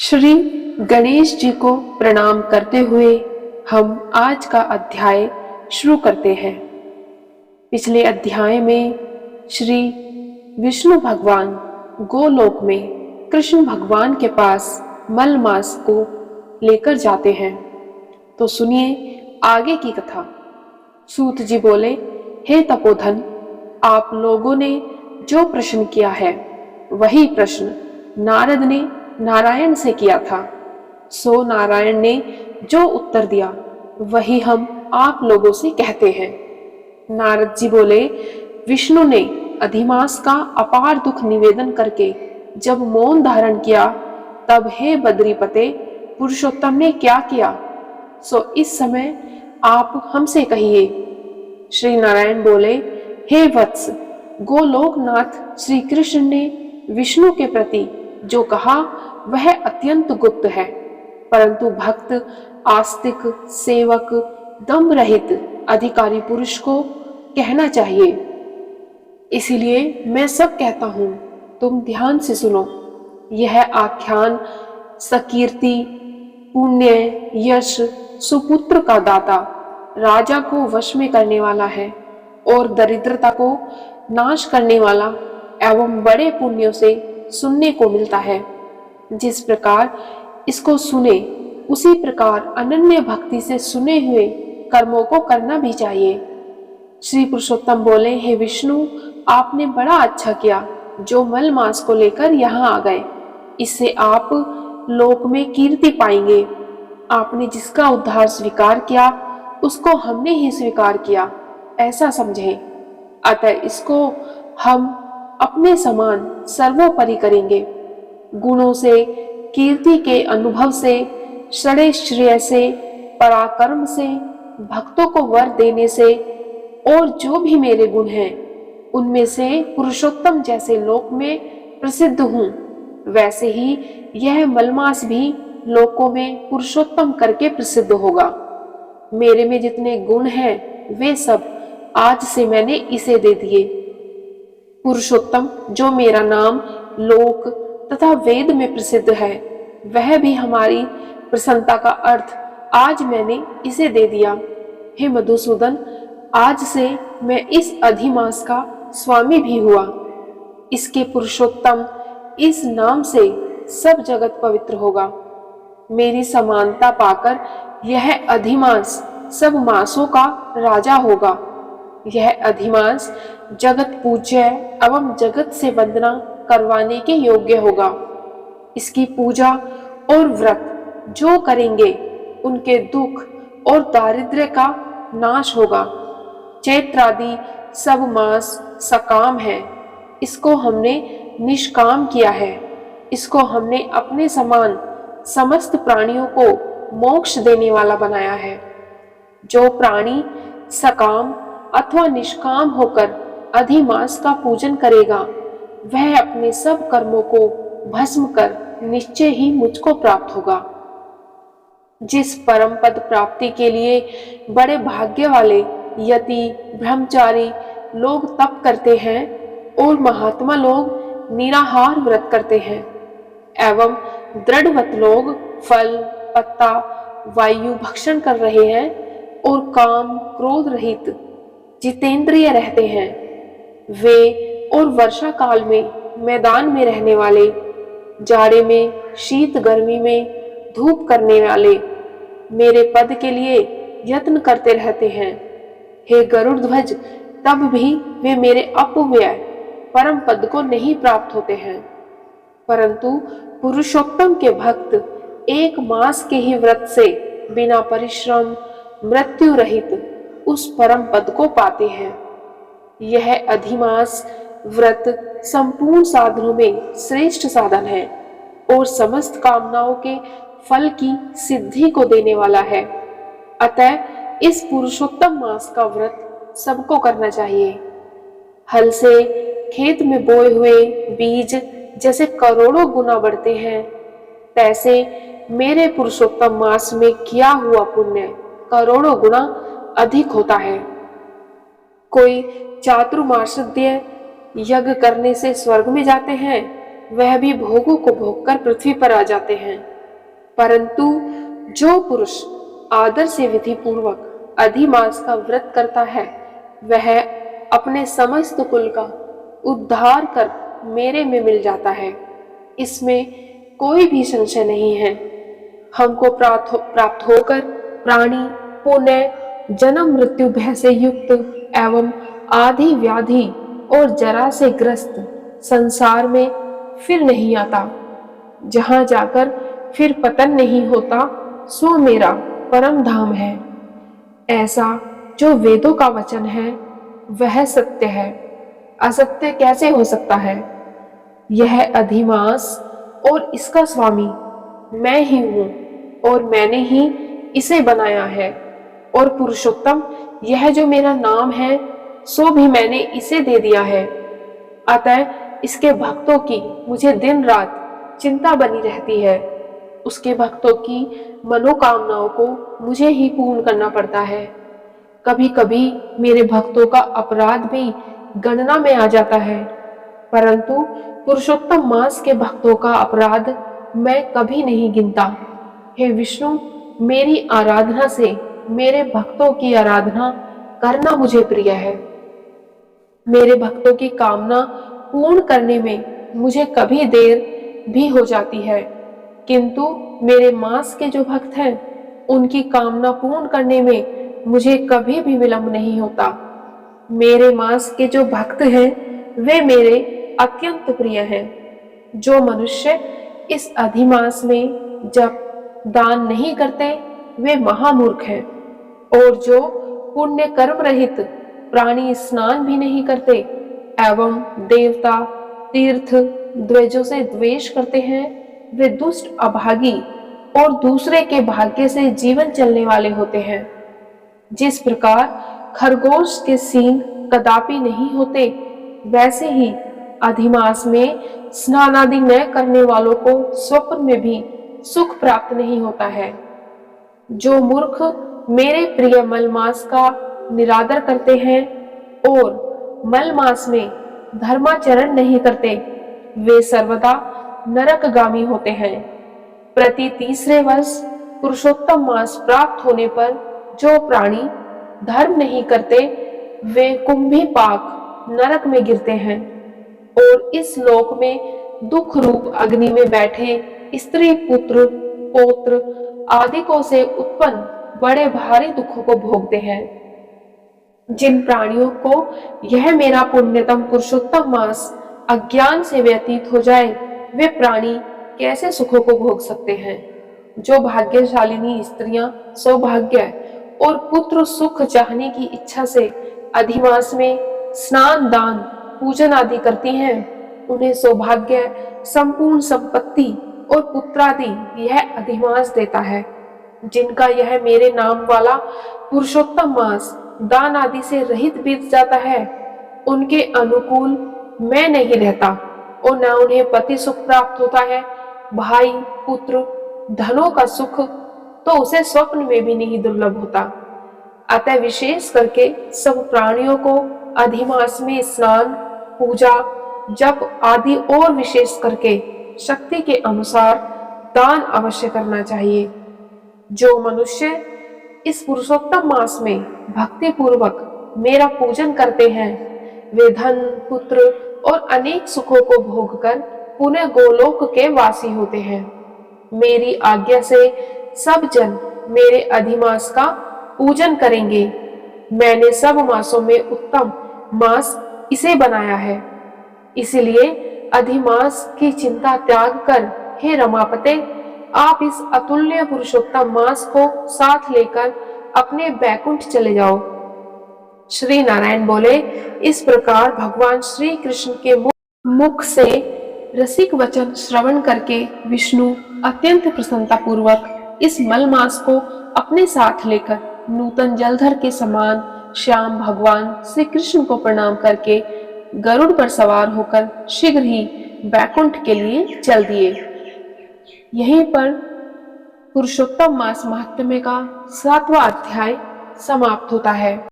श्री गणेश जी को प्रणाम करते हुए हम आज का अध्याय शुरू करते हैं। पिछले अध्याय में श्री विष्णु भगवान गोलोक में कृष्ण भगवान के पास मलमास को लेकर जाते हैं। तो सुनिए आगे की कथा। सूत जी बोले, हे तपोधन, आप लोगों ने जो प्रश्न किया है वही प्रश्न नारद ने नारायण से किया था। सो नारायण ने जो उत्तर दिया वही हम आप लोगों से कहते हैं। नारद जी बोले, विष्णु ने अधिमास का अपार दुख निवेदन करके जब मौन धारण किया तब हे बद्रीपते पुरुषोत्तम ने क्या किया, सो इस समय आप हमसे कहिए। श्री नारायण बोले, हे वत्स, गोलोकनाथ श्री कृष्ण ने विष्णु के प्रति जो कहा वह अत्यंत गुप्त है, परंतु भक्त, आस्तिक, सेवक, दम्भ रहित अधिकारी पुरुष को कहना चाहिए। इसीलिए मैं सब कहता हूं, तुम ध्यान से सुनो। यह आख्यान सकीर्ति, पुण्य, यश, सुपुत्र का दाता, राजा को वश में करने वाला है और दरिद्रता को नाश करने वाला एवं बड़े पुण्यों से सुनने को मिलता है। जिस प्रकार इसको सुने उसी प्रकार अनन्य भक्ति से सुने हुए कर्मों को करना भी चाहिए। श्री पुरुषोत्तम बोले, हे विष्णु, आपने बड़ा अच्छा किया जो मलमास को लेकर यहाँ आ गए। इससे आप लोक में कीर्ति पाएंगे। आपने जिसका उद्धार स्वीकार किया उसको हमने ही स्वीकार किया, ऐसा समझें। अतः इसको हम अपने समान सर्वोपरि करेंगे। गुणों से, कीर्ति के अनुभव से, षड़ेश्वर्य से, पराक्रम से, भक्तों को वर देने से और जो भी मेरे गुण हैं उनमें से पुरुषोत्तम जैसे लोक में प्रसिद्ध हूँ, वैसे ही यह मलमास भी लोकों में पुरुषोत्तम करके प्रसिद्ध होगा। मेरे में जितने गुण हैं वे सब आज से मैंने इसे दे दिए। पुरुषोत्तम जो मेरा नाम लोक तथा वेद में प्रसिद्ध है वह भी हमारी प्रसन्नता का अर्थ आज मैंने इसे दे दिया। हे मधुसूदन, आज से मैं इस अधिमास का स्वामी भी हुआ। इसके पुरुषोत्तम इस नाम से सब जगत पवित्र होगा। मेरी समानता पाकर यह अधिमास सब मासों का राजा होगा। यह अधिमास जगत पूज्य एवं जगत से वंदना करवाने के योग्य होगा। इसकी पूजा और व्रत जो करेंगे उनके दुख और दारिद्र्य का नाश होगा। चैत्रादि सब मास सकाम है, इसको हमने निष्काम किया है। इसको हमने अपने समान समस्त प्राणियों को मोक्ष देने वाला बनाया है। जो प्राणी सकाम अथवा निष्काम होकर अधिमास का पूजन करेगा वह अपने सब कर्मों को भस्म कर निश्चय ही मुझको प्राप्त होगा। जिस परम पद प्राप्ति के लिए बड़े भाग्य वाले यति, ब्रह्मचारी लोग तप करते हैं और महात्मा लोग निराहार व्रत करते हैं एवं दृढ़वत लोग फल, पत्ता, वायु भक्षण कर रहे हैं और काम, क्रोध रहित जितेंद्रिय रहते हैं, वे और वर्षा काल में मैदान में रहने वाले, जाड़े में, शीत गर्मी में धूप करने वाले मेरे पद के लिए यत्न करते रहते हैं। हे गरुड़ ध्वज, तब भी वे मेरे अपव्यय परम पद को नहीं प्राप्त होते हैं, परंतु पुरुषोत्तम के भक्त एक मास के ही व्रत से बिना परिश्रम, मृत्यु रहित उस परम पद को पाते हैं। यह अधिमास व्रत संपूर्ण साधनों में श्रेष्ठ साधन है और समस्त कामनाओं के फल की सिद्धि को देने वाला है। अतः इस पुरुषोत्तम मास का व्रत सबको करना चाहिए। हल से खेत में बोए हुए बीज जैसे करोड़ों गुना बढ़ते हैं, तैसे मेरे पुरुषोत्तम मास में किया हुआ पुण्य करोड़ों गुना अधिक होता है। कोई चातुर्मास्यद्य यज्ञ करने से स्वर्ग में जाते हैं, वह भी भोगों को भोगकर पृथ्वी पर आ जाते हैं। परंतु जो पुरुष आदर से विधि पूर्वक अधिमास का व्रत करता है वह अपने समस्त कुल का उद्धार कर मेरे में मिल जाता है, इसमें कोई भी संशय नहीं है। हमको प्राप्त होकर प्राणी पुनः जन्म मृत्यु भय से युक्त एवं आदि व्याधि और जरा से ग्रस्त संसार में फिर नहीं आता, जहां जाकर फिर पतन नहीं होता, सो मेरा परम धाम है। ऐसा जो वेदों का वचन है वह सत्य है, असत्य कैसे हो सकता है? यह अधिमास और इसका स्वामी मैं ही हूँ और मैंने ही इसे बनाया है। और पुरुषोत्तम यह जो मेरा नाम है सो भी मैंने इसे दे दिया है। अतः इसके भक्तों की मुझे दिन रात चिंता बनी रहती है। उसके भक्तों की मनोकामनाओं को मुझे ही पूर्ण करना पड़ता है। कभी कभी मेरे भक्तों का अपराध भी गणना में आ जाता है, परंतु पुरुषोत्तम मास के भक्तों का अपराध मैं कभी नहीं गिनता। हे विष्णु, मेरी आराधना से मेरे भक्तों की आराधना करना मुझे प्रिय है। मेरे भक्तों की कामना पूर्ण करने में मुझे कभी देर भी हो जाती है, किंतु मेरे मास के जो भक्त हैं उनकी कामना पूर्ण करने में मुझे कभी भी विलंब नहीं होता। मेरे मास के जो भक्त हैं वे मेरे अत्यंत प्रिय हैं। जो मनुष्य इस अधिमास में जब दान नहीं करते वे महामूर्ख हैं, और जो पुण्य कर्म रहित प्राणी स्नान भी नहीं करते एवं देवता तीर्थ द्वेजों से द्वेष करते हैं वे दुष्ट अभागी और दूसरे के भाग्य से जीवन चलने वाले होते हैं। जिस प्रकार खरगोश के सींग कदापि नहीं होते, वैसे ही अधिमास में स्नान आदि न करने वालों को स्वप्न में भी सुख प्राप्त नहीं होता है। जो मूर्ख मेरे प्रिय मलमास का निरादर करते हैं और मलमास में धर्माचरण नहीं करते, वे सर्वदा नरकगामी होते हैं। प्रति तीसरे वर्ष पुरुषोत्तम मास प्राप्त होने पर जो प्राणी धर्म नहीं करते वे कुंभी पाक नरक में गिरते हैं और इस लोक में दुख रूप अग्नि में बैठे स्त्री पुत्र पौत्र आदिकों से उत्पन्न बड़े भारी दुखों को भोगते हैं। जिन प्राणियों को यह मेरा पुण्यतम पुरुषोत्तम मास अज्ञान से व्यतीत हो जाए वे प्राणी कैसे सुखों को भोग सकते हैं? जो भाग्यशालिनी स्त्रियां सौभाग्य और पुत्र सुख चाहने की इच्छा से अधिमास में स्नान दान पूजन आदि करती हैं, उन्हें सौभाग्य संपूर्ण संपत्ति और पुत्रादि यह अधिमास देता है। जिनका यह मेरे नाम वाला पुरुषोत्तम मास दान आदि से रहित बीत जाता है, उनके अनुकूल मैं नहीं रहता और न उन्हें पति सुख प्राप्त होता है। भाई पुत्र धनों का सुख तो उसे स्वप्न में भी नहीं दुर्लभ होता। अतः विशेष करके सब प्राणियों को अधिमास में स्नान पूजा जप आदि और विशेष करके शक्ति के अनुसार दान अवश्य करना चाहिए। जो मनुष्य इस पुरुषोत्तम मास में भक्ति पूर्वक मेरा पूजन करते हैं वे धन पुत्र और अनेक सुखों को भोगकर पुनः गोलोक के वासी होते हैं। मेरी आज्ञा से सब जन मेरे अधिमास का पूजन करेंगे। मैंने सब मासों में उत्तम मास इसे बनाया है, इसलिए अधिमास की चिंता त्याग कर हे रमापते आप इस अतुल्य पुरुषोत्तम मास को साथ लेकर अपने बैकुंठ चले जाओ। श्री नारायण बोले। इस प्रकार भगवान श्री कृष्ण के मुख से रसिक वचन श्रवण करके विष्णु अत्यंत प्रसन्नता पूर्वक इस मलमास को अपने साथ लेकर नूतन जलधर के समान श्याम भगवान श्री कृष्ण को प्रणाम करके गरुड़ पर सवार होकर शीघ्र ही बैकुंठ के लिए चल दिए। यहीं पर पुरुषोत्तम मास महात्म्य का 7वां अध्याय समाप्त होता है।